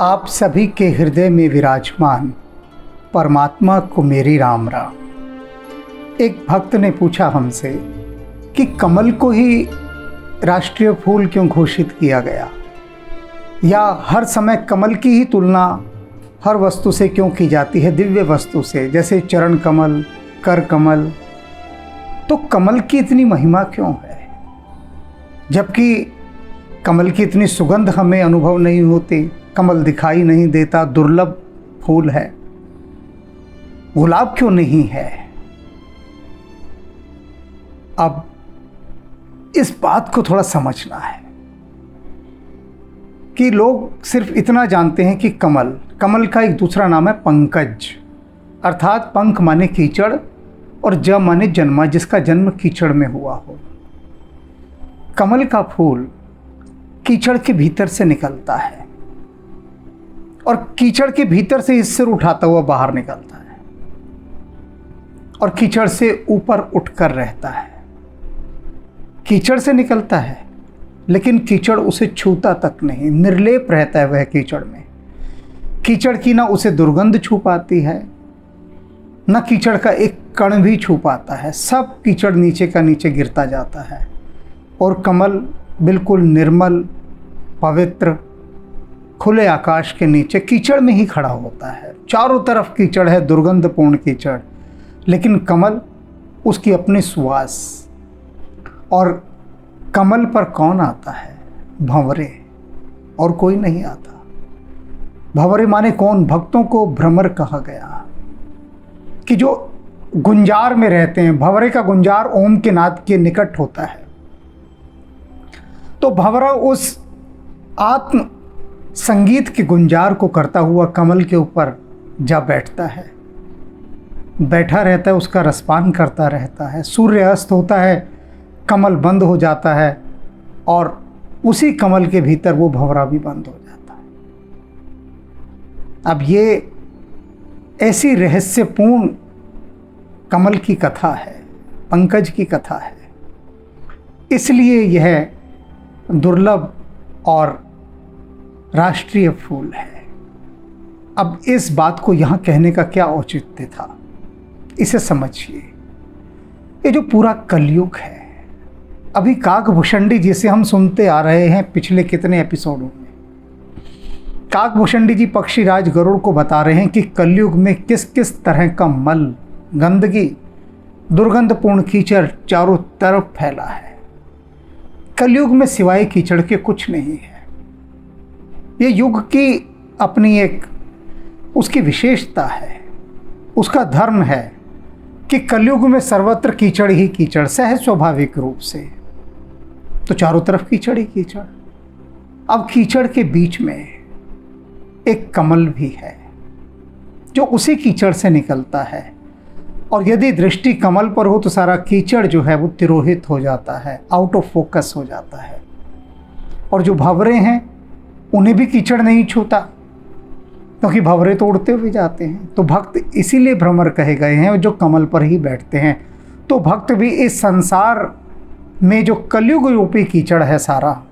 आप सभी के हृदय में विराजमान परमात्मा को मेरी राम राम। एक भक्त ने पूछा हमसे कि कमल को ही राष्ट्रीय फूल क्यों घोषित किया गया, या हर समय कमल की ही तुलना हर वस्तु से क्यों की जाती है, दिव्य वस्तु से, जैसे चरण कमल, कर कमल। तो कमल की इतनी महिमा क्यों है, जबकि कमल की इतनी सुगंध हमें अनुभव नहीं होती, कमल दिखाई नहीं देता, दुर्लभ फूल है। गुलाब क्यों नहीं है? अब इस बात को थोड़ा समझना है कि लोग सिर्फ इतना जानते हैं कि कमल का एक दूसरा नाम है पंकज, अर्थात पंख माने कीचड़ और ज माने जन्मा, जिसका जन्म कीचड़ में हुआ हो। कमल का फूल कीचड़ के भीतर से निकलता है और कीचड़ के भीतर से इस सिर उठाता हुआ बाहर निकलता है और कीचड़ से ऊपर उठकर रहता है। कीचड़ से निकलता है लेकिन कीचड़ उसे छूता तक नहीं, निर्लेप रहता है वह कीचड़ में। कीचड़ की ना उसे दुर्गंध छू पाती है, ना कीचड़ का एक कण भी छू पाता है। सब कीचड़ नीचे का नीचे गिरता जाता है और कमल बिल्कुल निर्मल, पवित्र, खुले आकाश के नीचे कीचड़ में ही खड़ा होता है। चारों तरफ कीचड़ है, दुर्गंधपूर्ण कीचड़, लेकिन कमल उसकी अपनी सुवास। और कमल पर कौन आता है? भंवरे, और कोई नहीं आता। भंवरे माने कौन? भक्तों को भ्रमर कहा गया कि जो गुंजार में रहते हैं। भंवरे का गुंजार ओम के नाद के निकट होता है। तो भंवरा उस आत्म संगीत के गुंजार को करता हुआ कमल के ऊपर जा बैठता है, बैठा रहता है, उसका रसपान करता रहता है। सूर्य अस्त होता है, कमल बंद हो जाता है और उसी कमल के भीतर वो भंवरा भी बंद हो जाता है। अब ये ऐसी रहस्यपूर्ण कमल की कथा है, पंकज की कथा है, इसलिए यह दुर्लभ और राष्ट्रीय फूल है। अब इस बात को यहाँ कहने का क्या औचित्य था, इसे समझिए। ये जो पूरा कलयुग है, अभी काकभूषणी जी से हम सुनते आ रहे हैं पिछले कितने एपिसोडों में। काकभूषणी जी पक्षीराज गरुड़ को बता रहे हैं कि कलयुग में किस किस तरह का मल, गंदगी, दुर्गंधपूर्ण कीचड़ चारों तरफ फैला है। कलयुग में सिवाय कीचड़ के कुछ नहीं है। ये युग की अपनी एक उसकी विशेषता है, उसका धर्म है कि कलयुग में सर्वत्र कीचड़ ही कीचड़, सहज स्वाभाविक रूप से। तो चारों तरफ कीचड़ ही कीचड़। अब कीचड़ के बीच में एक कमल भी है जो उसी कीचड़ से निकलता है, और यदि दृष्टि कमल पर हो तो सारा कीचड़ जो है वो तिरोहित हो जाता है, आउट ऑफ फोकस हो जाता है। और जो भंवरे हैं उन्हें भी कीचड़ नहीं छूता, क्योंकि भंवरे तो उड़ते हुए जाते हैं। तो भक्त इसीलिए भ्रमर कहे गए हैं, जो कमल पर ही बैठते हैं। तो भक्त भी इस संसार में जो कलयुग रूपी कीचड़ है सारा,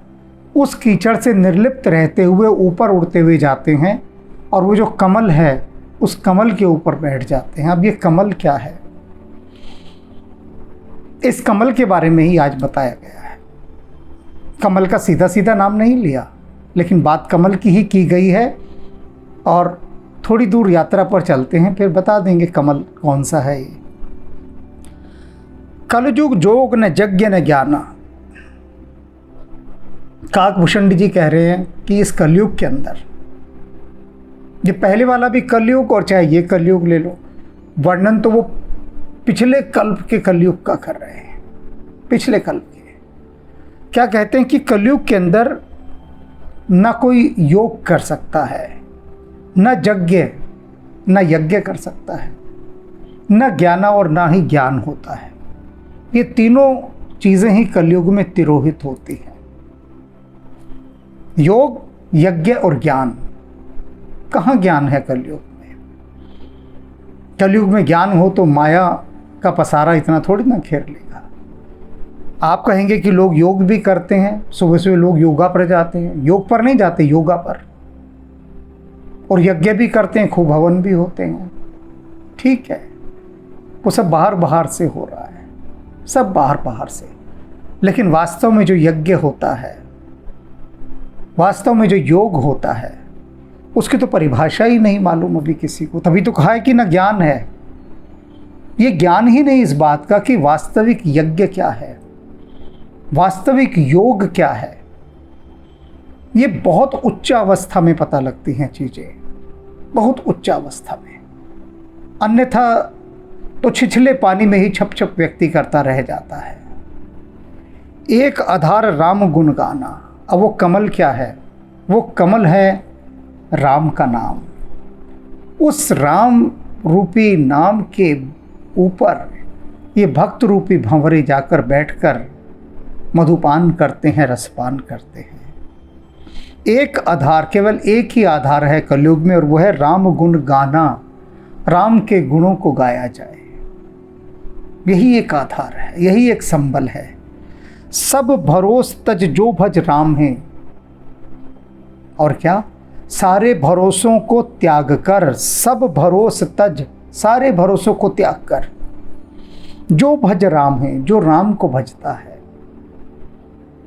उस कीचड़ से निर्लिप्त रहते हुए ऊपर उड़ते हुए जाते हैं और वो जो कमल है उस कमल के ऊपर बैठ जाते हैं। अब ये कमल क्या है, इस कमल के बारे में ही आज बताया गया है। कमल का सीधा सीधा नाम नहीं लिया, लेकिन बात कमल की ही की गई है। और थोड़ी दूर यात्रा पर चलते हैं, फिर बता देंगे कमल कौन सा है ये। कलयुग जोग न यज्ञ न ज्ञाना। काकभूषणी जी कह रहे हैं कि इस कलयुग के अंदर, ये पहले वाला भी कलयुग और चाहे ये कलयुग ले लो, वर्णन तो वो पिछले कल्प के कलयुग का कर रहे हैं। पिछले कल्प के क्या कहते हैं कि कलयुग के अंदर न कोई योग कर सकता है, न यज्ञ कर सकता है, न ज्ञाना और ना ही ज्ञान होता है। ये तीनों चीज़ें ही कलयुग में तिरोहित होती हैं। योग, यज्ञ और ज्ञान। कहाँ ज्ञान है कलयुग में? कलयुग में ज्ञान हो तो माया का पसारा इतना थोड़ी ना घेर लेगा। आप कहेंगे कि लोग योग भी करते हैं, सुबह सुबह लोग योगा पर जाते हैं। योग पर नहीं जाते, योगा पर। और यज्ञ भी करते हैं, खूब हवन भी होते हैं, ठीक है, वो सब बाहर बाहर से हो रहा है, सब बाहर बाहर से। लेकिन वास्तव में जो यज्ञ होता है, वास्तव में जो योग होता है, उसकी तो परिभाषा ही नहीं मालूम अभी किसी को। तभी तो कहा है कि ना ज्ञान है, ये ज्ञान ही नहीं इस बात का कि वास्तविक यज्ञ क्या है, वास्तविक योग क्या है। ये बहुत उच्च अवस्था में पता लगती हैं चीज़ें, बहुत उच्च अवस्था में। अन्यथा तो छिछले पानी में ही छप छप व्यक्ति करता रह जाता है। एक आधार राम गुण गाना। अब वो कमल क्या है? वो कमल है राम का नाम। उस राम रूपी नाम के ऊपर ये भक्त रूपी भंवरे जाकर बैठकर मधुपान करते हैं, रसपान करते हैं। एक आधार, केवल एक ही आधार है कलयुग में, और वो है राम गुण गाना, राम के गुणों को गाया जाए। यही एक आधार है, यही एक संबल है। सब भरोस तज जो भज राम है, और क्या? सारे भरोसों को त्याग कर, सब भरोस तज, सारे भरोसों को त्याग कर, जो भज राम है, जो राम को भजता है।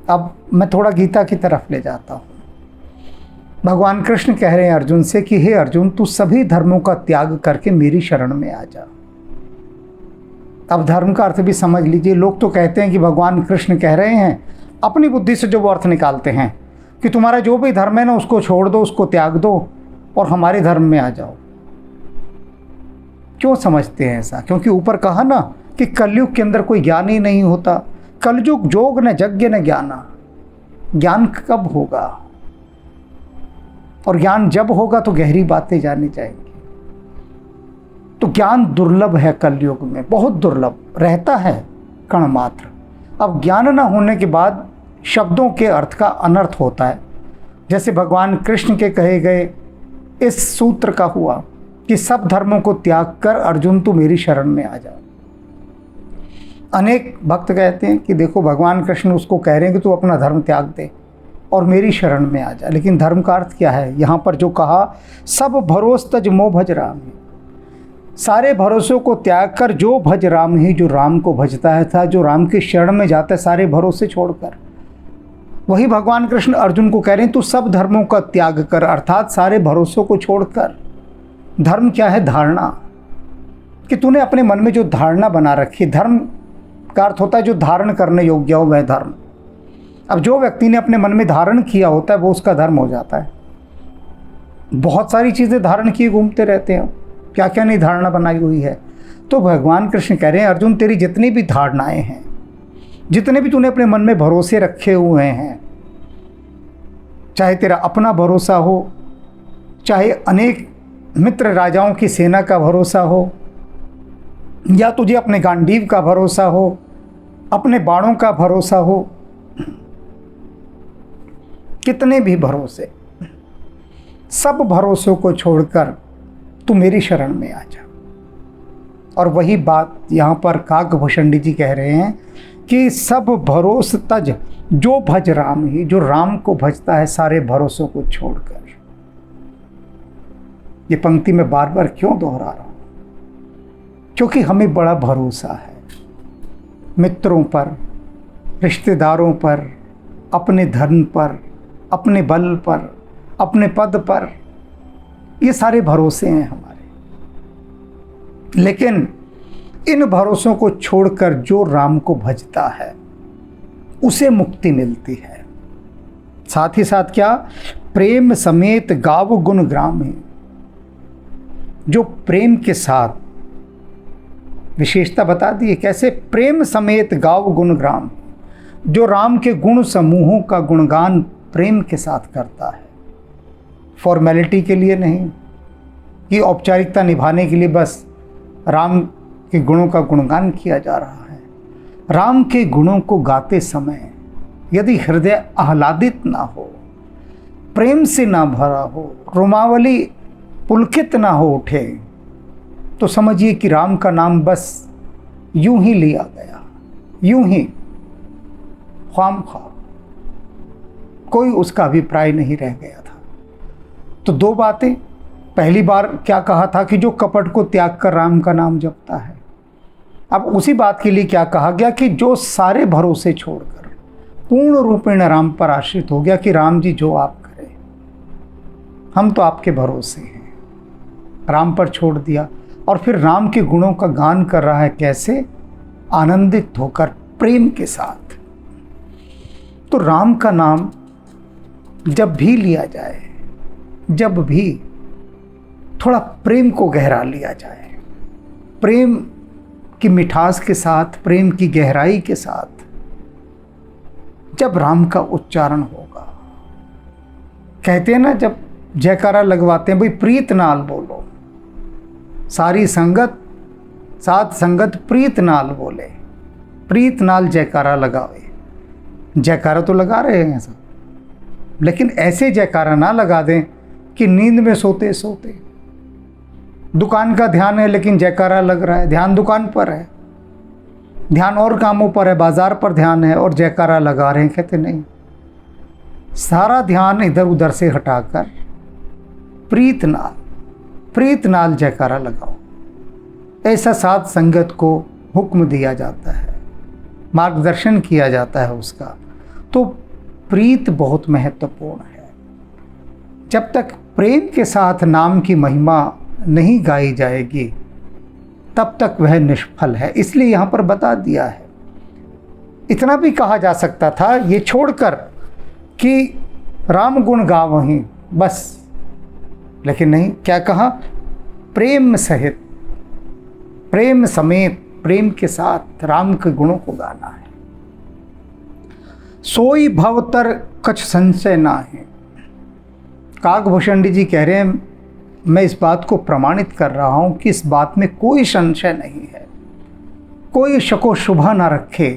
अब मैं थोड़ा गीता की तरफ ले जाता हूँ। भगवान कृष्ण कह रहे हैं अर्जुन से कि हे अर्जुन, तू सभी धर्मों का त्याग करके मेरी शरण में आ जा। अब धर्म का अर्थ भी समझ लीजिए। लोग तो कहते हैं कि भगवान कृष्ण कह रहे हैं, अपनी बुद्धि से जो वो अर्थ निकालते हैं कि तुम्हारा जो भी धर्म है ना, उसको छोड़ दो, उसको त्याग दो और हमारे धर्म में आ जाओ। क्यों समझते हैं ऐसा? क्योंकि ऊपर कहा ना कि कलयुग के अंदर कोई ज्ञान ही नहीं होता। कलयुग जोग न यज्ञ न ज्ञाना। ज्ञान कब होगा? और ज्ञान जब होगा तो गहरी बातें जानी जाएंगी। तो ज्ञान दुर्लभ है कलयुग में, बहुत दुर्लभ रहता है, कण मात्र। अब ज्ञान न होने के बाद शब्दों के अर्थ का अनर्थ होता है। जैसे भगवान कृष्ण के कहे गए इस सूत्र का हुआ कि सब धर्मों को त्याग कर अर्जुन तू मेरी शरण में आ जा। अनेक भक्त कहते हैं कि देखो भगवान कृष्ण उसको कह रहे हैं कि तू अपना धर्म त्याग दे और मेरी शरण में आ जा। लेकिन धर्म का अर्थ क्या है? यहाँ पर जो कहा, सब भरोस तज मोह भज राम है, सारे भरोसों को त्याग कर जो भज राम ही, जो राम को भजता है था, जो राम की शरण में जाता है सारे भरोसे छोड़कर। वही भगवान कृष्ण अर्जुन को कह रहे हैं तू सब धर्मों का त्याग कर, अर्थात सारे भरोसों को छोड़कर। धर्म क्या है? धारणा, कि तूने अपने मन में जो धारणा बना रखी। धर्म का अर्थ होता है जो धारण करने योग्य हो, वह धर्म। अब जो व्यक्ति ने अपने मन में धारण किया होता है वो उसका धर्म हो जाता है। बहुत सारी चीज़ें धारण किए घूमते रहते हैं, क्या क्या नहीं धारणा बनाई हुई है। तो भगवान कृष्ण कह रहे हैं अर्जुन, तेरी जितनी भी धारणाएं हैं, जितने भी तूने अपने मन में भरोसे रखे हुए हैं, चाहे तेरा अपना भरोसा हो, चाहे अनेक मित्र राजाओं की सेना का भरोसा हो, या तुझे अपने गांडीव का भरोसा हो, अपने बाणों का भरोसा हो, कितने भी भरोसे, सब भरोसों को छोड़कर तू मेरी शरण में आ जा। और वही बात यहाँ पर काकभूषण जी कह रहे हैं कि सब भरोस तज जो भज राम ही, जो राम को भजता है सारे भरोसों को छोड़कर। ये पंक्ति मैं बार बार क्यों दोहरा रहा हूँ? क्योंकि हमें बड़ा भरोसा है मित्रों पर, रिश्तेदारों पर, अपने धर्म पर, अपने बल पर, अपने पद पर। ये सारे भरोसे हैं हमारे। लेकिन इन भरोसों को छोड़कर जो राम को भजता है उसे मुक्ति मिलती है। साथ ही साथ क्या? प्रेम समेत गाव गुण ग्राम है। जो प्रेम के साथ, विशेषता बता दी कैसे? प्रेम समेत गाव गुण ग्राम, जो राम के गुण समूहों का गुणगान प्रेम के साथ करता है। फॉर्मेलिटी के लिए नहीं, कि औपचारिकता निभाने के लिए बस राम के गुणों का गुणगान किया जा रहा है। राम के गुणों को गाते समय यदि हृदय आह्लादित ना हो, प्रेम से ना भरा हो, रोमावली पुलकित ना हो उठे, तो समझिए कि राम का नाम बस यूं ही लिया गया, यूं ही ख्वामख्वाह, कोई उसका अभिप्राय नहीं रह गया था। तो दो बातें, पहली बार क्या कहा था कि जो कपट को त्याग कर राम का नाम जपता है। अब उसी बात के लिए क्या कहा गया कि जो सारे भरोसे छोड़कर पूर्ण रूपेण राम पर आश्रित हो गया कि राम जी जो आप करें, हम तो आपके भरोसे हैं, राम पर छोड़ दिया और फिर राम के गुणों का गान कर रहा है। कैसे? आनंदित होकर, प्रेम के साथ। तो राम का नाम जब भी लिया जाए, जब भी थोड़ा प्रेम को गहरा लिया जाए, प्रेम की मिठास के साथ, प्रेम की गहराई के साथ जब राम का उच्चारण होगा। कहते हैं ना, जब जयकारा लगवाते हैं, भाई प्रीत नाल बोलो, सारी संगत साथ संगत प्रीत नाल बोले, प्रीत नाल जयकारा लगावे। जयकारा तो लगा रहे हैं सब, लेकिन ऐसे जयकारा ना लगा दें कि नींद में सोते सोते। दुकान का ध्यान है लेकिन जयकारा लग रहा है, ध्यान दुकान पर है, ध्यान और कामों पर है, बाजार पर ध्यान है और जयकारा लगा रहे हैं। कहते नहीं, सारा ध्यान इधर उधर से हटाकर प्रीत नाल जयकारा लगाओ। ऐसा साध संगत को हुक्म दिया जाता है, मार्गदर्शन किया जाता है उसका। तो प्रीत बहुत महत्वपूर्ण है। जब तक प्रेम के साथ नाम की महिमा नहीं गाई जाएगी तब तक वह निष्फल है। इसलिए यहाँ पर बता दिया है। इतना भी कहा जा सकता था ये छोड़कर कि राम गुण गावहीं बस, लेकिन नहीं, क्या कहा? प्रेम सहित, प्रेम समेत, प्रेम के साथ राम के गुणों को गाना है। सोई भवतर कछ संशय ना है। काकभूषण जी कह रहे हैं, मैं इस बात को प्रमाणित कर रहा हूं कि इस बात में कोई संशय नहीं है, कोई शको शुभा ना रखे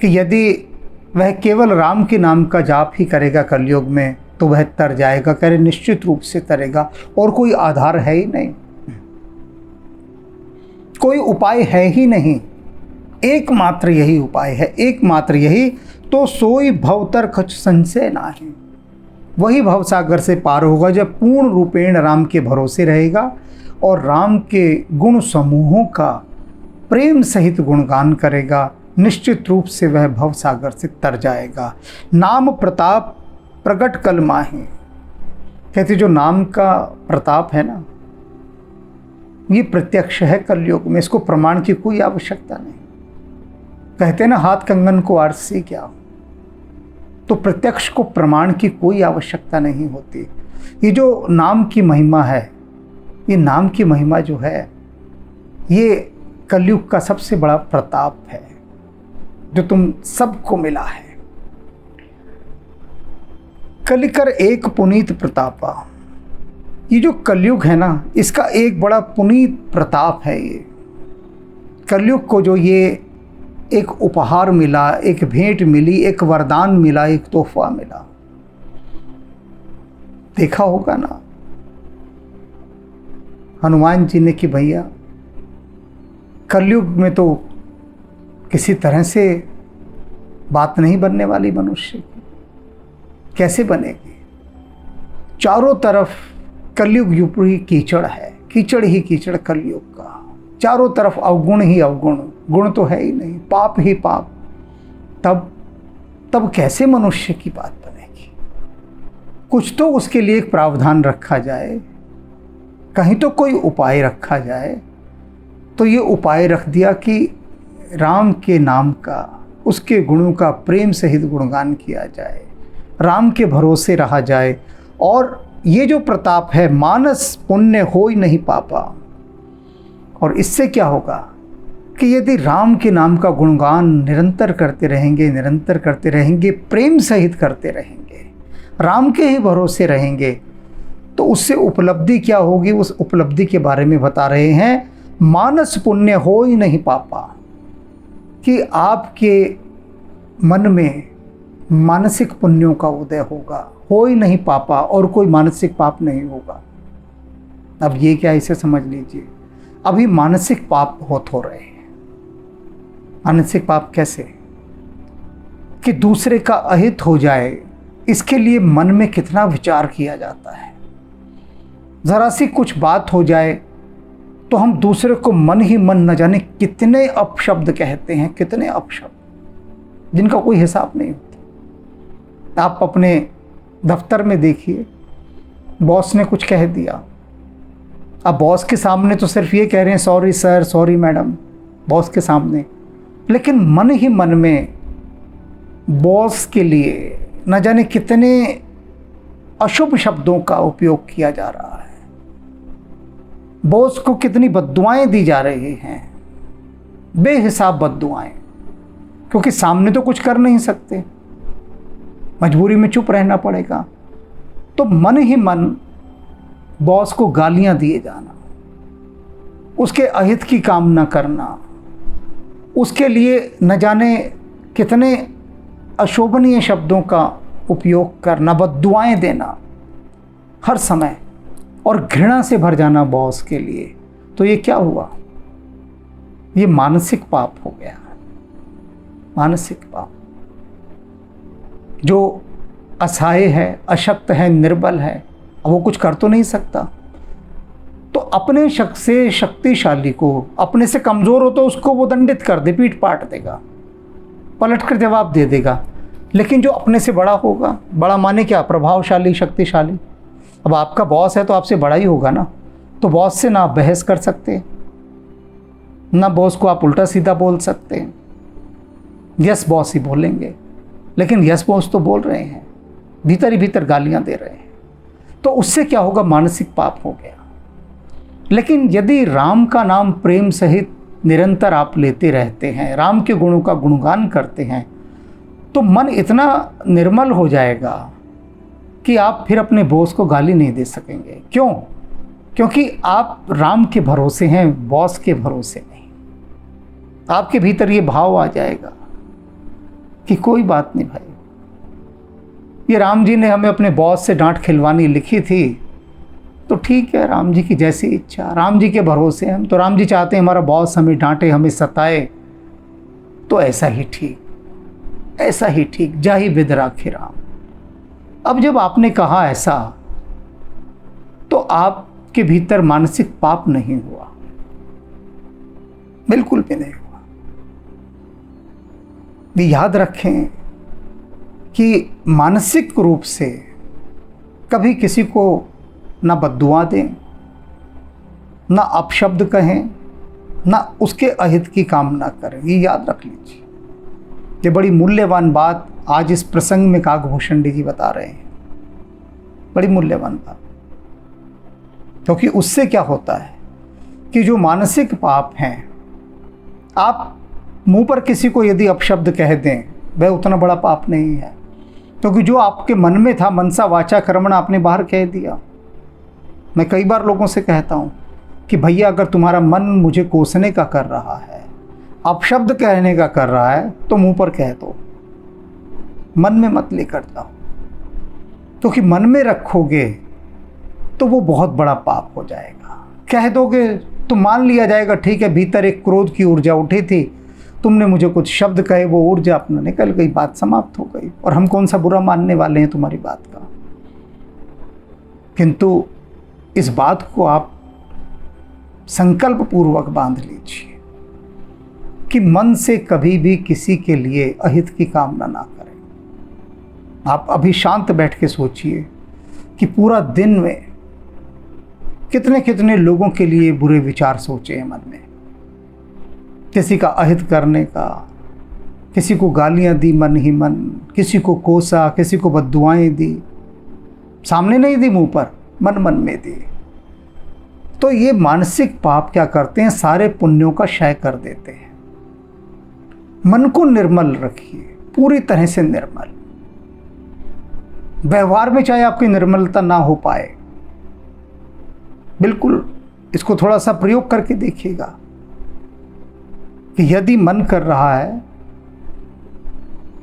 कि यदि वह केवल राम के नाम का जाप ही करेगा कलयुग में तो वह तर जाएगा। कह रहे निश्चित रूप से तरेगा, और कोई आधार है ही नहीं, कोई उपाय है ही नहीं, एकमात्र यही उपाय है, एकमात्र यही। तो सोई भवतर कछ संशय ना है, वही भवसागर से पार होगा जब पूर्ण रूपेण राम के भरोसे रहेगा और राम के गुण समूहों का प्रेम सहित गुणगान करेगा। निश्चित रूप से वह भवसागर से तर जाएगा। नाम प्रताप प्रकट कल माहे। कहते जो नाम का प्रताप है ना, ये प्रत्यक्ष है कलयुग में, इसको प्रमाण की कोई आवश्यकता नहीं। कहते ना हाथ कंगन को आरसी क्या, तो प्रत्यक्ष को प्रमाण की कोई आवश्यकता नहीं होती। ये जो नाम की महिमा है, ये नाम की महिमा जो है, ये कलयुग का सबसे बड़ा प्रताप है जो तुम सबको मिला है। कलिकर एक पुनीत प्रतापा। ये जो कलयुग है ना, इसका एक बड़ा पुनीत प्रताप है। ये कलयुग को जो ये एक उपहार मिला, एक भेंट मिली, एक वरदान मिला, एक तोहफा मिला, देखा होगा ना हनुमान जी ने कि भैया कलयुग में तो किसी तरह से बात नहीं बनने वाली मनुष्य की, कैसे बनेगी? चारों तरफ कलयुग यूपी कीचड़ है, कीचड़ ही कीचड़ कलयुग का, चारों तरफ अवगुण ही अवगुण, गुण तो है ही नहीं, पाप ही पाप। तब कैसे मनुष्य की बात बनेगी? कुछ तो उसके लिए एक प्रावधान रखा जाए, कहीं तो कोई उपाय रखा जाए। तो ये उपाय रख दिया कि राम के नाम का, उसके गुणों का प्रेम सहित गुणगान किया जाए, राम के भरोसे रहा जाए। और ये जो प्रताप है, मानस पुण्य होई नहीं पापा। और इससे क्या होगा कि यदि राम के नाम का गुणगान निरंतर करते रहेंगे, निरंतर करते रहेंगे, प्रेम सहित करते रहेंगे, राम के ही भरोसे रहेंगे, तो उससे उपलब्धि क्या होगी? उस उपलब्धि के बारे में बता रहे हैं, मानस पुण्य होई नहीं पापा, कि आपके मन में मानसिक पुण्यों का उदय होगा, हो ही नहीं पापा, और कोई मानसिक पाप नहीं होगा। अब ये क्या, इसे समझ लीजिए, अभी मानसिक पाप बहुत हो रहे हैं। मानसिक पाप कैसे? कि दूसरे का अहित हो जाए, इसके लिए मन में कितना विचार किया जाता है। ज़रा सी कुछ बात हो जाए तो हम दूसरे को मन ही मन न जाने कितने अपशब्द कहते हैं, कितने अपशब्द जिनका कोई हिसाब नहीं होता। आप अपने दफ्तर में देखिए, बॉस ने कुछ कह दिया, अब बॉस के सामने तो सिर्फ ये कह रहे हैं sorry sir, sorry madam, boss के सामने, लेकिन मन ही मन में बॉस के लिए न जाने कितने अशुभ शब्दों का उपयोग किया जा रहा है, बॉस को कितनी बद्दुआएं दी जा रही हैं, बेहिसाब बद्दुआएं, क्योंकि सामने तो कुछ कर नहीं सकते, मजबूरी में चुप रहना पड़ेगा। तो मन ही मन बॉस को गालियां दिए जाना, उसके अहित की कामना करना, उसके लिए न जाने कितने अशोभनीय शब्दों का उपयोग करना, बद्दुआएं देना हर समय और घृणा से भर जाना बॉस के लिए, तो ये क्या हुआ? ये मानसिक पाप हो गया, मानसिक पाप। जो असहाय है, अशक्त है, निर्बल है, अब वो कुछ कर तो नहीं सकता, तो अपने शक से शक्तिशाली को, अपने से कमज़ोर हो तो उसको वो दंडित कर दे, पीठ पाट देगा, पलट कर जवाब दे देगा। लेकिन जो अपने से बड़ा होगा, बड़ा माने क्या, प्रभावशाली, शक्तिशाली, अब आपका बॉस है तो आपसे बड़ा ही होगा ना, तो बॉस से ना आप बहस कर सकते, ना बॉस को आप उल्टा सीधा बोल सकते, यस बॉस ही बोलेंगे, लेकिन यस बॉस तो बोल रहे हैं, भीतर ही भीतर गालियां दे रहे हैं, तो उससे क्या होगा? मानसिक पाप हो गया। लेकिन यदि राम का नाम प्रेम सहित निरंतर आप लेते रहते हैं, राम के गुणों का गुणगान करते हैं, तो मन इतना निर्मल हो जाएगा कि आप फिर अपने बॉस को गाली नहीं दे सकेंगे। क्यों? क्योंकि आप राम के भरोसे हैं, बॉस के भरोसे नहीं। आपके भीतर ये भाव आ जाएगा कि कोई बात नहीं भाई, ये राम जी ने हमें अपने बॉस से डांट खिलवानी लिखी थी, तो ठीक है, राम जी की जैसी इच्छा, राम जी के भरोसे हम, तो राम जी चाहते हैं हमारा बॉस हमें डांटे, हमें सताए, तो ऐसा ही ठीक, ऐसा ही ठीक, जाहि विद राखे राम। अब जब आपने कहा ऐसा, तो आपके भीतर मानसिक पाप नहीं हुआ, बिल्कुल भी नहीं हुआ। याद रखें कि मानसिक रूप से कभी किसी को ना बद्दुआ दें, ना अपशब्द कहें, ना उसके अहित की कामना करें, ये याद रख लीजिए। ये बड़ी मूल्यवान बात आज इस प्रसंग में काकभूषण जी बता रहे हैं, बड़ी मूल्यवान बात, क्योंकि उससे क्या होता है कि जो मानसिक पाप हैं, आप मुंह पर किसी को यदि अपशब्द कह दें, वह उतना बड़ा पाप नहीं है, क्योंकि जो आपके मन में था, मनसा वाचा कर्मणा, आपने बाहर कह दिया। मैं कई बार लोगों से कहता हूँ कि भैया अगर तुम्हारा मन मुझे कोसने का कर रहा है, अपशब्द कहने का कर रहा है, तो मुंह पर कह दो, मन में मत लेकर जाओ, क्योंकि मन में रखोगे तो वो बहुत बड़ा पाप हो जाएगा। कह दोगे तो मान लिया जाएगा, ठीक है, भीतर एक क्रोध की ऊर्जा उठी थी, तुमने मुझे कुछ शब्द कहे, वो ऊर्जा अपना निकल गई, बात समाप्त हो गई, और हम कौन सा बुरा मानने वाले हैं तुम्हारी बात का। किंतु इस बात को आप संकल्प पूर्वक बांध लीजिए कि मन से कभी भी किसी के लिए अहित की कामना ना करें। आप अभी शांत बैठ के सोचिए कि पूरा दिन में कितने कितने लोगों के लिए बुरे विचार सोचे हैं मन में, किसी का अहित करने का, किसी को गालियां दी मन ही मन, किसी को कोसा, किसी को बद्दुआएं दी, सामने नहीं दी, मुंह पर, मन मन में दी। तो ये मानसिक पाप क्या करते हैं? सारे पुण्यों का क्षय कर देते हैं। मन को निर्मल रखिए, पूरी तरह से निर्मल। व्यवहार में चाहे आपकी निर्मलता ना हो पाए, बिल्कुल इसको थोड़ा सा प्रयोग करके देखिएगा कि यदि मन कर रहा है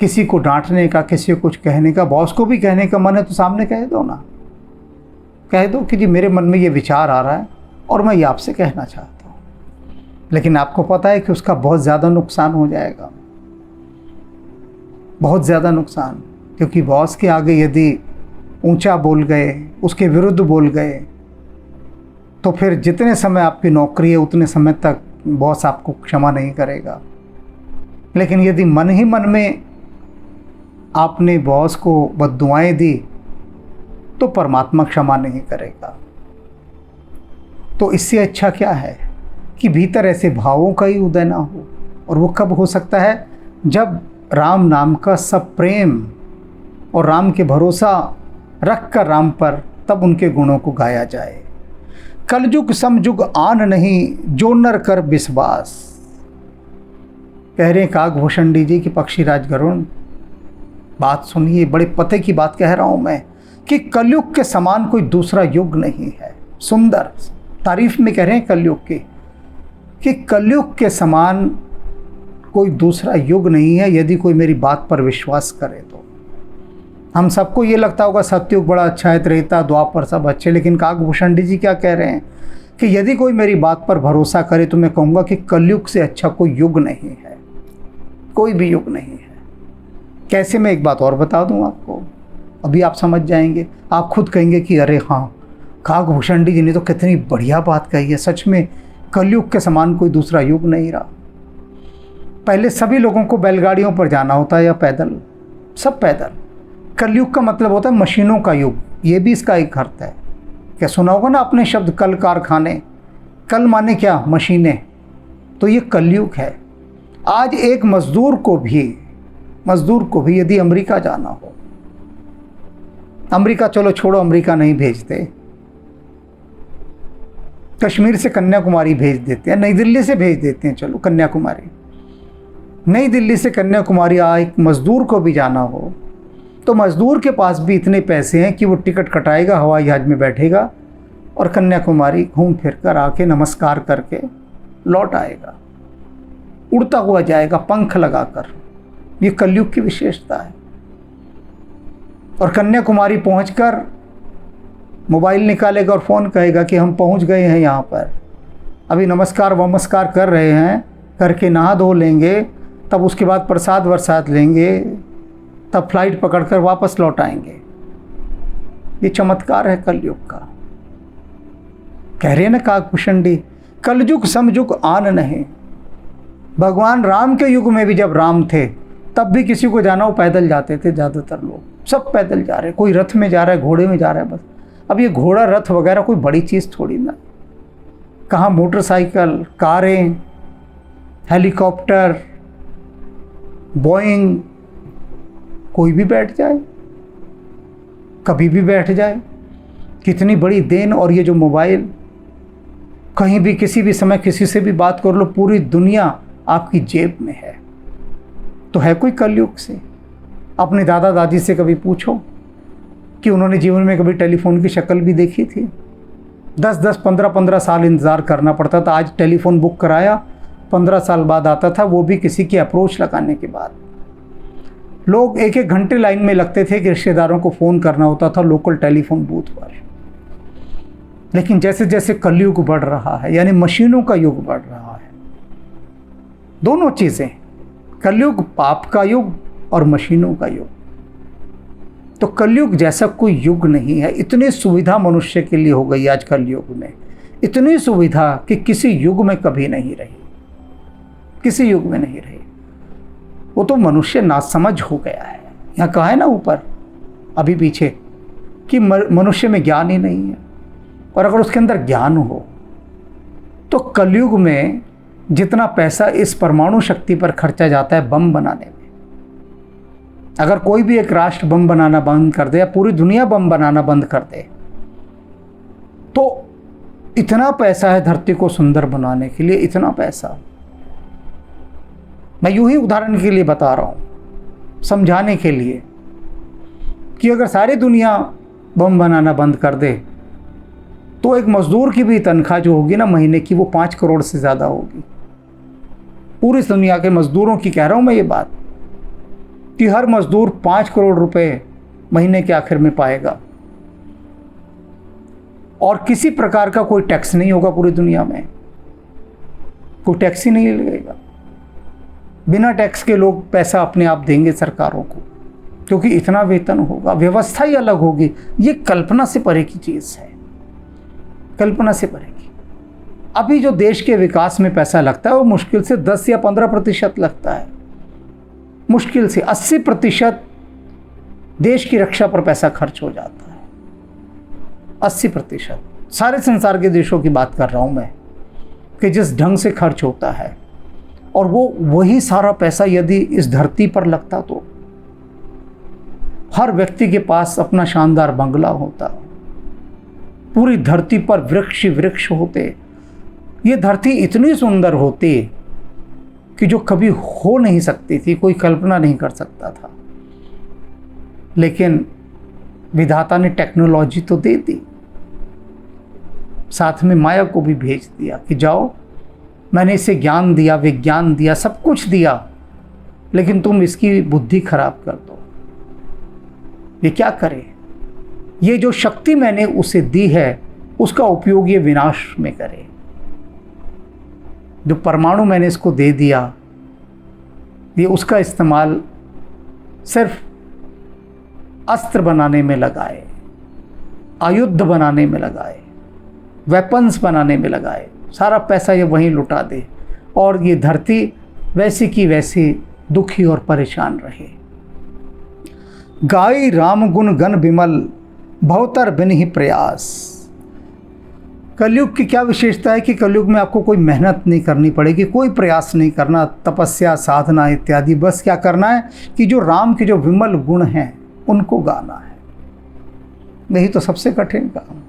किसी को डांटने का, किसी को कुछ कहने का, बॉस को भी कहने का मन है, तो सामने कह दो ना, कह दो कि जी मेरे मन में ये विचार आ रहा है और मैं ये आपसे कहना चाहता हूँ। लेकिन आपको पता है कि उसका बहुत ज़्यादा नुकसान हो जाएगा, बहुत ज़्यादा नुकसान, क्योंकि बॉस के आगे यदि ऊंचा बोल गए, उसके विरुद्ध बोल गए, तो फिर जितने समय आपकी नौकरी है उतने समय तक बॉस आपको क्षमा नहीं करेगा। लेकिन यदि मन ही मन में आपने बॉस को बद्दुआएं दी तो परमात्मा क्षमा नहीं करेगा। तो इससे अच्छा क्या है कि भीतर ऐसे भावों का ही उदय ना हो। और वो कब हो सकता है? जब राम नाम का सब प्रेम और राम के भरोसा रख कर राम पर तब उनके गुणों को गाया जाए। कलयुग समयुग आन नहीं, जो नर कर विश्वास। कह रहे हैं काकभूषण जी की पक्षीराज गरुण, बात सुनिए, बड़े पते की बात कह रहा हूँ मैं, कि कलयुग के समान कोई दूसरा युग नहीं है। सुंदर तारीफ में कह रहे हैं कलयुग की, कि कलयुग के समान कोई दूसरा युग नहीं है यदि कोई मेरी बात पर विश्वास करे तो। हम सबको ये लगता होगा सत्युग बड़ा अच्छा है, त्रेता द्वापर सब अच्छे, लेकिन काकभूषण जी क्या कह रहे हैं कि यदि कोई मेरी बात पर भरोसा करे तो मैं कहूँगा कि कलयुग से अच्छा कोई युग नहीं है, कोई भी युग नहीं है। कैसे? मैं एक बात और बता दूं आपको, अभी आप समझ जाएंगे। आप खुद कहेंगे कि अरे हाँ, काकभूषण जी ने तो कितनी बढ़िया बात कही है, सच में कलयुग के समान कोई दूसरा युग नहीं रहा। पहले सभी लोगों को बैलगाड़ियों पर जाना होता है या पैदल, सब पैदल। कलयुग का मतलब होता है मशीनों का युग, ये भी इसका एक अर्थ है। क्या सुना होगा ना आपने शब्द कल कारखाने? कल माने क्या? मशीनें। तो ये कलयुग है। आज एक मजदूर को भी यदि अमेरिका जाना हो, अमेरिका चलो छोड़ो, अमेरिका नहीं भेजते, कश्मीर से कन्याकुमारी भेज देते हैं, नई दिल्ली से भेज देते हैं, चलो कन्याकुमारी, नई दिल्ली से कन्याकुमारी एक मजदूर को भी जाना हो तो मजदूर के पास भी इतने पैसे हैं कि वो टिकट कटाएगा, हवाई जहाज में बैठेगा और कन्याकुमारी घूम फिर कर आके नमस्कार करके लौट आएगा, उड़ता हुआ जाएगा पंख लगाकर। ये कलयुग की विशेषता है। और कन्याकुमारी पहुंचकर मोबाइल निकालेगा और फ़ोन कहेगा कि हम पहुंच गए हैं यहाँ पर, अभी नमस्कार वमस्कार कर रहे हैं, करके नहा धो लेंगे, तब उसके बाद प्रसाद वरसाद लेंगे, तब फ्लाइट पकड़कर वापस लौट आएंगे। ये चमत्कार है कलयुग का। कह रहे हैं ना काकभूषण जी, कलयुग समयुग आन नहीं। भगवान राम के युग में भी जब राम थे तब भी किसी को जाना हो पैदल जाते थे, ज़्यादातर लोग सब पैदल जा रहे, कोई रथ में जा रहा है, घोड़े में जा रहा है बस। अब ये घोड़ा रथ वगैरह कोई बड़ी चीज़ थोड़ी ना, कहाँ मोटरसाइकिल, कारें, हेलीकॉप्टर, बोइंग, कोई भी बैठ जाए, कभी भी बैठ जाए, कितनी बड़ी देन। और ये जो मोबाइल, कहीं भी किसी भी समय किसी से भी बात कर लो, पूरी दुनिया आपकी जेब में है। तो है कोई कलयुग से? अपने दादा दादी से कभी पूछो कि उन्होंने जीवन में कभी टेलीफोन की शक्ल भी देखी थी? 10-10, 15-15 साल इंतज़ार करना पड़ता था। आज टेलीफोन बुक कराया, 15 साल बाद आता था, वो भी किसी की अप्रोच लगाने के बाद। लोग 1-1 घंटे लाइन में लगते थे कि रिश्तेदारों को फ़ोन करना होता था लोकल टेलीफोन बूथ पर। लेकिन जैसे जैसे कलयुग बढ़ रहा है, यानी मशीनों का युग बढ़ रहा है, दोनों चीज़ें, कलयुग पाप का युग और मशीनों का युग। तो कलयुग जैसा कोई युग नहीं है। इतनी सुविधा मनुष्य के लिए हो गई आज कलयुग में, इतनी सुविधा कि किसी युग में कभी नहीं रही, किसी युग में नहीं रही। वो तो मनुष्य नासमझ हो गया है। यहाँ कहा है ना ऊपर अभी पीछे कि मनुष्य में ज्ञान ही नहीं है। और अगर उसके अंदर ज्ञान हो तो कलयुग में जितना पैसा इस परमाणु शक्ति पर खर्चा जाता है बम बनाने में, अगर कोई भी एक राष्ट्र बम बनाना बंद कर दे या पूरी दुनिया बम बनाना बंद कर दे, तो इतना पैसा है धरती को सुंदर बनाने के लिए, इतना पैसा। मैं यूं ही उदाहरण के लिए बता रहा हूं, समझाने के लिए, कि अगर सारी दुनिया बम बनाना बंद कर दे तो एक मजदूर की भी तनख्वाह जो होगी ना महीने की, वो 5 करोड़ से ज़्यादा होगी। पूरी दुनिया के मजदूरों की कह रहा हूं मैं ये बात, कि हर मजदूर 5 करोड़ रुपए महीने के आखिर में पाएगा। और किसी प्रकार का कोई टैक्स नहीं होगा पूरी दुनिया में, कोई टैक्स ही नहीं लगेगा। बिना टैक्स के लोग पैसा अपने आप देंगे सरकारों को, क्योंकि इतना वेतन होगा, व्यवस्था ही अलग होगी। ये कल्पना से परे की चीज़ है। कल्पना से परे की। अभी जो देश के विकास में पैसा लगता है वो मुश्किल से 10 या 15% लगता है। मुश्किल से 80% देश की रक्षा पर पैसा खर्च हो जाता है। 80% सारे संसार के देशों की बात कर रहा हूँ मैं, कि जिस ढंग से खर्च होता है, और वो वही सारा पैसा यदि इस धरती पर लगता तो हर व्यक्ति के पास अपना शानदार बंगला होता, पूरी धरती पर वृक्ष ही वृक्ष होते, ये धरती इतनी सुंदर होती कि जो कभी हो नहीं सकती थी, कोई कल्पना नहीं कर सकता था। लेकिन विधाता ने टेक्नोलॉजी तो दे दी, साथ में माया को भी भेज दिया कि जाओ, मैंने इसे ज्ञान दिया, विज्ञान दिया, सब कुछ दिया, लेकिन तुम इसकी बुद्धि खराब कर दो। ये क्या करे? ये जो शक्ति मैंने उसे दी है उसका उपयोग ये विनाश में करे। जो परमाणु मैंने इसको दे दिया, ये उसका इस्तेमाल सिर्फ अस्त्र बनाने में लगाए, आयुध बनाने में लगाए, वेपन्स बनाने में लगाए, सारा पैसा ये वहीं लुटा दे, और ये धरती वैसी की वैसी दुखी और परेशान रहे। गाई राम गुण गण विमल, भवतर बिन ही प्रयास। कलयुग की क्या विशेषता है कि कलयुग में आपको कोई मेहनत नहीं करनी पड़ेगी, कोई प्रयास नहीं करना, तपस्या, साधना इत्यादि। बस क्या करना है कि जो राम के जो विमल गुण हैं उनको गाना है। यही तो सबसे कठिन काम,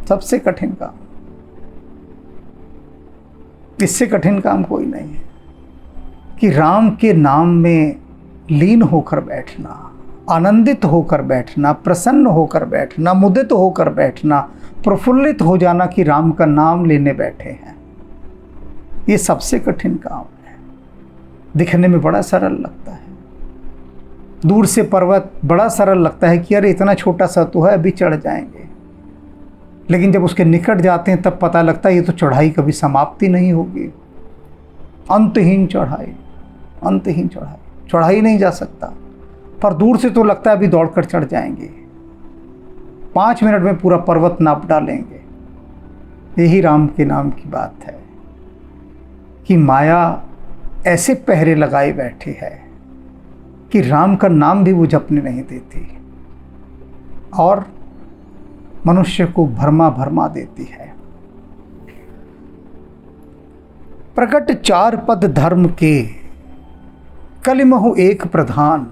सबसे कठिन काम। इससे कठिन काम कोई नहीं है कि राम के नाम में लीन होकर बैठना, आनंदित होकर बैठना, प्रसन्न होकर बैठना, मुदित होकर बैठना, प्रफुल्लित हो जाना कि राम का नाम लेने बैठे हैं। ये सबसे कठिन काम है। दिखने में बड़ा सरल लगता है, दूर से पर्वत बड़ा सरल लगता है कि अरे इतना छोटा सा तो है, अभी चढ़ जाएंगे। लेकिन जब उसके निकट जाते हैं तब पता लगता है ये तो चढ़ाई कभी समाप्ति नहीं होगी, अंतहीन चढ़ाई, अंतहीन चढ़ाई, चढ़ाई नहीं जा सकता। पर दूर से तो लगता है अभी दौड़कर चढ़ जाएंगे, 5 मिनट में पूरा पर्वत नाप डालेंगे। यही राम के नाम की बात है कि माया ऐसे पहरे लगाए बैठे है कि राम का नाम भी वो जपने नहीं देती और मनुष्य को भरमा भरमा देती है। प्रकट 4 पद धर्म के, कलिमहु एक प्रधान।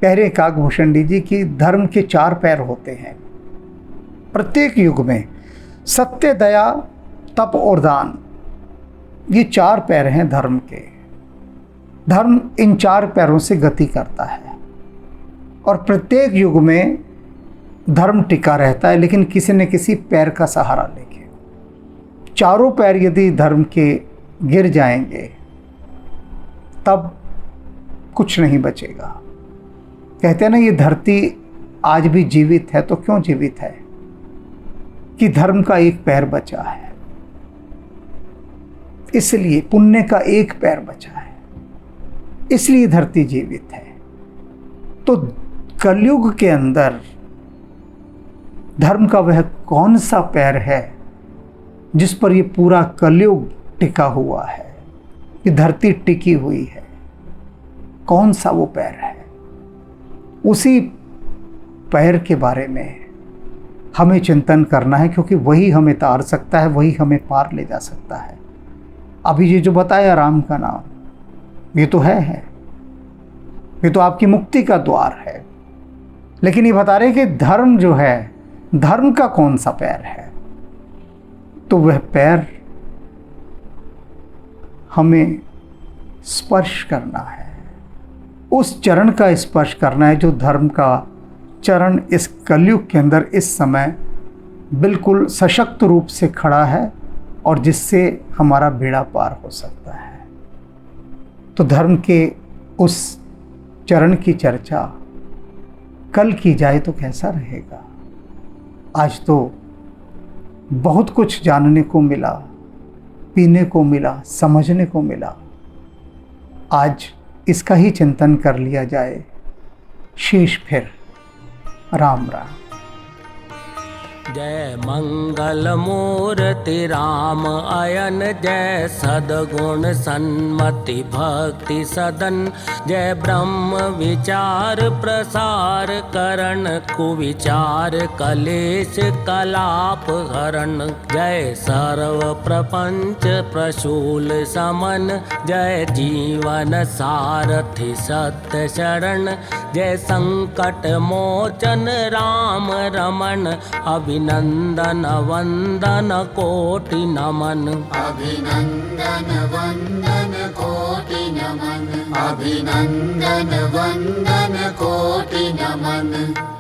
कह रहे काकभूषण जी कि धर्म के 4 पैर होते हैं प्रत्येक युग में, सत्य, दया, तप और दान। ये 4 पैर हैं धर्म के। धर्म इन 4 पैरों से गति करता है और प्रत्येक युग में धर्म टिका रहता है, लेकिन किसी न किसी पैर का सहारा लेके। चारों पैर यदि धर्म के गिर जाएंगे तब कुछ नहीं बचेगा। कहते हैं ना, ये धरती आज भी जीवित है तो क्यों जीवित है कि धर्म का एक पैर बचा है, इसलिए पुण्य का एक पैर बचा है, इसलिए धरती जीवित है। तो कलयुग के अंदर धर्म का वह कौन सा पैर है जिस पर ये पूरा कलयुग टिका हुआ है, ये धरती टिकी हुई है? कौन सा वो पैर है? उसी पैर के बारे में हमें चिंतन करना है, क्योंकि वही हमें तार सकता है, वही हमें पार ले जा सकता है। अभी ये जो बताया राम का नाम, ये तो है, ये तो आपकी मुक्ति का द्वार है। लेकिन ये बता रहे कि धर्म जो है, धर्म का कौन सा पैर है? तो वह पैर हमें स्पर्श करना है, उस चरण का स्पर्श करना है जो धर्म का चरण इस कलयुग के अंदर इस समय बिल्कुल सशक्त रूप से खड़ा है और जिससे हमारा बेड़ा पार हो सकता है। तो धर्म के उस चरण की चर्चा कल की जाए तो कैसा रहेगा? आज तो बहुत कुछ जानने को मिला, पीने को मिला, समझने को मिला। आज इसका ही चिंतन कर लिया जाए। शेष फिर राम राम। जय मंगल मूर्ति राम अयन, जय सद्गुण सन्मति भक्ति सदन, जय ब्रह्म विचार प्रसार करण, कुविचार कलेश कलाप हरण, जय सर्व प्रपंच प्रशूल समन, जय जीवन सारथि सत्य शरण, जय संकट मोचन राम रमण, अभिनंदन वंदन कोटि नमन। अभिनंदन वंदन कोटि नमन, अभिनंदन वंदन कोटि नमन।